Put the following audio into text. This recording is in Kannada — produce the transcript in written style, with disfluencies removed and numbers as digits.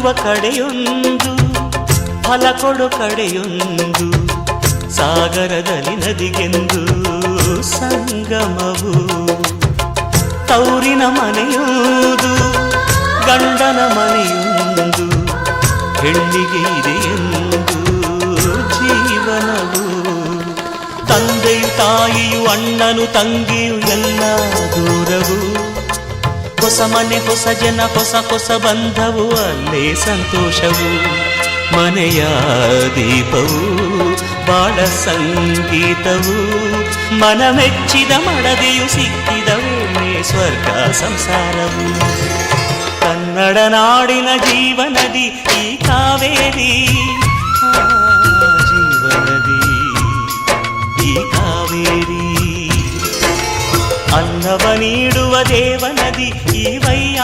ಹರಿಯುವ ಕಡೆಯೊಂದು ಫಲ ಕೊಡು ಕಡೆಯೊಂದು ಸಾಗರದಲ್ಲಿ ನದಿಗೆಂದು ಸಂಗಮವು ತೌರಿನ ಮನೆಯುವುದು ಗಂಡನ ಮನೆಯೊಂದು ಹೆಣ್ಣಿಗೆ ಇದೆಯೆಂದು ಜೀವನವು ತಂದೆಯು ತಾಯಿಯು ಅಣ್ಣನು ತಂಗಿಯು ಎಲ್ಲ ದೂರವು ಹೊಸ ಮನೆ ಹೊಸ ಜನ ಹೊಸ ಹೊಸ ಬಂಧವು ಅಲ್ಲೇ ಸಂತೋಷವು ಮನೆಯ ದೀಪವು ಬಾಳ ಸಂಗೀತವು ಮನ ಮೆಚ್ಚಿದ ಮಡದಿಯು ಸಿಕ್ಕಿದವೇ ಸ್ವರ್ಗ ಸಂಸಾರವು ಕನ್ನಡ ನಾಡಿನ ಜೀವನದಿ ಈ ಕಾವೇರಿ ಜೀವನದಿ ಈ ಕಾವೇರಿ ಅನ್ನವ ನೀಡುವ ದೇವನದಿ ಈ ವೈಯ